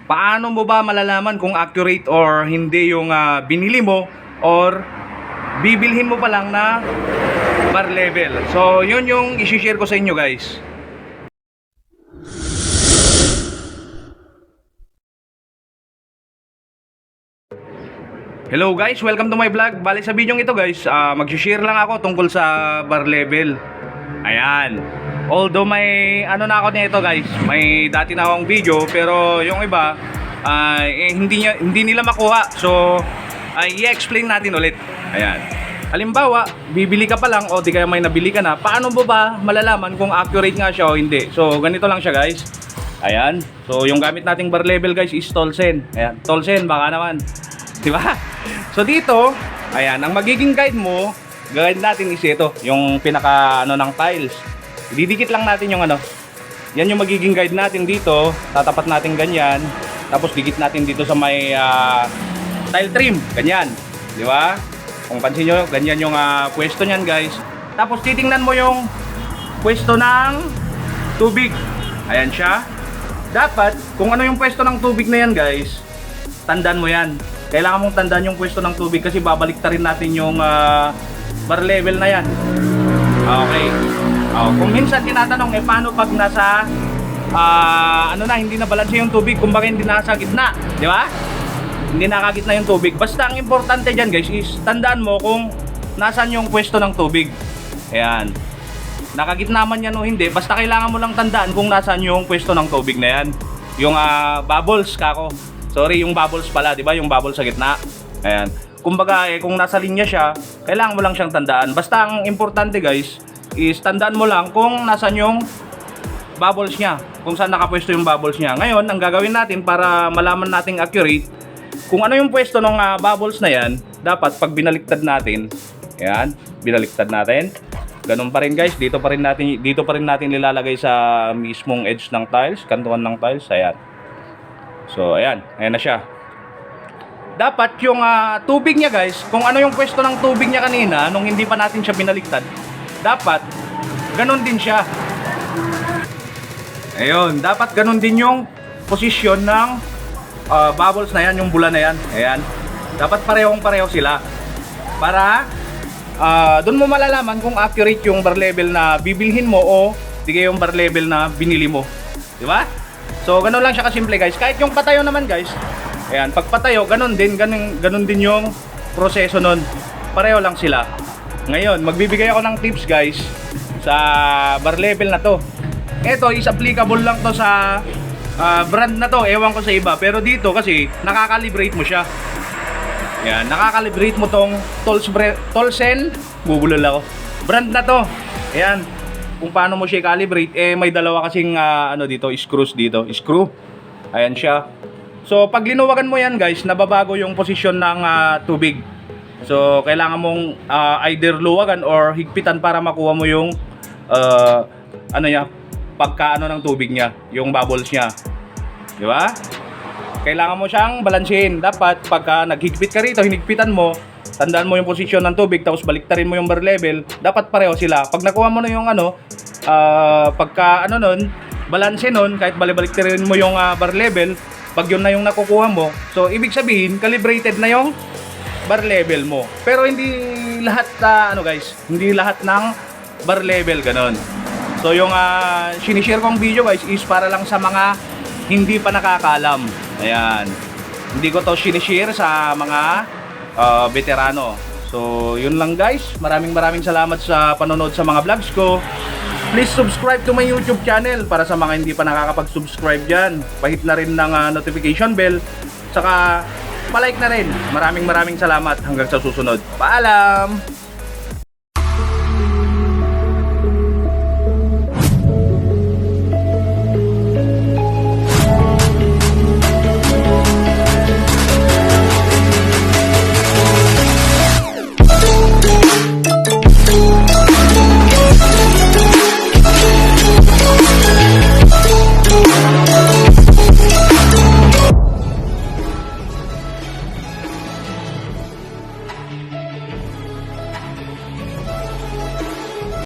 Paano mo ba malalaman kung accurate or hindi yung binili mo or bibilhin mo pa lang na bar level? So, yun yung isi-share ko sa inyo, guys. Hello guys, welcome to my vlog. Bali sa video ito guys, mag-share lang ako tungkol sa bar level. Ayan. Although may ano na ako nito guys, may dati na akong video pero yung iba hindi nila makuha. So i-explain natin ulit. Ayan. Halimbawa, bibili ka pa lang o di kaya may nabili ka na, paano mo ba malalaman kung accurate nga siya o hindi? So ganito lang siya guys. Ayan. So yung gamit nating bar level guys is Tolsen. Ayan, Tolsen baka naman. Diba? So dito, ayan, ang magiging guide mo, guide natin is ito, yung pinaka ano ng tiles. Didikit lang natin yung ano. Yan yung magiging guide natin dito. Tatapat natin ganyan. Tapos dikit natin dito sa may tile trim, ganyan. Di ba? Kung pansin nyo, ganyan yung pwesto niyan, guys. Tapos titingnan mo yung pwesto ng tubig. Ayan siya. Dapat, kung ano yung pwesto ng tubig na yan, guys, tandaan mo yan. Kailangan mong tandaan yung pwesto ng tubig kasi babalik rin natin yung bar level na yan. Okay. Kung minsan tinatanong, paano pag nasa hindi na balanse yung tubig, kumbaga hindi nasa gitna, di ba? Hindi nakagitna yung tubig. Basta ang importante dyan guys is tandaan mo kung nasan yung pwesto ng tubig. Ayan. Nakagitna man yan o hindi, basta kailangan mo lang tandaan kung nasan yung pwesto ng tubig na yan. Yung bubbles kako. Sorry, yung bubbles pala, di ba? Yung bubbles sa gitna. Ayan. Kumbaga, kung nasa linya siya, kailangan mo lang siyang tandaan. Basta ang importante guys, is tandaan mo lang kung nasan yung bubbles niya. Kung saan nakapwesto yung bubbles niya. Ngayon, ang gagawin natin para malaman nating accurate, kung ano yung pwesto ng bubbles na yan, dapat pag binaliktad natin, ayan, binaliktad natin. Ganun pa rin guys, dito pa rin natin nilalagay sa mismong edge ng tiles, kantuan ng tiles, ayan. So, ayan na siya. Dapat yung tubig niya guys, kung ano yung pwesto ng tubig niya kanina, nung hindi pa natin siya binaliktad, dapat ganun din siya. Ayun, dapat ganun din yung posisyon ng bubbles na yan, yung bula na yan. Ayan. Dapat parehong-pareho sila. Para doon mo malalaman kung accurate yung bar level na bibilhin mo o di kaya yung bar level na binili mo. Di ba? So, ganun lang siya kasimple guys. Kahit yung patayo naman guys. Ayan, pag patayo, ganun din yung proseso nun. Pareho lang sila. Ngayon, magbibigay ako ng tips guys sa bar level na to. Ito is applicable lang to sa brand na to. Ewan ko sa iba. Pero dito kasi, nakakalibrate mo siya. Ayan, nakakalibrate mo tong Tolsen. Bubulol ako. Brand na to. Ayan. Kung paano mo siya calibrate, may dalawa kasing dito, screws dito, screw. Ayan siya. So pag linuwagan mo yan guys, nababago yung posisyon ng tubig. So kailangan mong either luwagan or higpitan para makuha mo yung pagkaano ng tubig niya, yung bubbles niya. Di ba? Kailangan mo siyang balansehin. Dapat pagka naghigpit ka rito, hinigpitan mo, tandaan mo yung posisyon ng tubig, tapos baliktarin mo yung bar level, dapat pareho sila. Pag nakuha mo na yung balanse nun, kahit baliktarin mo yung bar level, pag yun na yung nakukuha mo, so ibig sabihin, calibrated na yung bar level mo. Pero hindi lahat hindi lahat ng bar level ganon. So yung sinishare kong video guys is para lang sa mga hindi pa nakakaalam. Ayan. Hindi ko to sinishare sa mga veterano. So, yun lang guys. Maraming salamat sa panonood sa mga vlogs ko. Please subscribe to my YouTube channel para sa mga hindi pa nakakapag-subscribe dyan. Pahit na rin ng notification bell. Saka, palike na rin. Maraming salamat. Hanggang sa susunod. Paalam!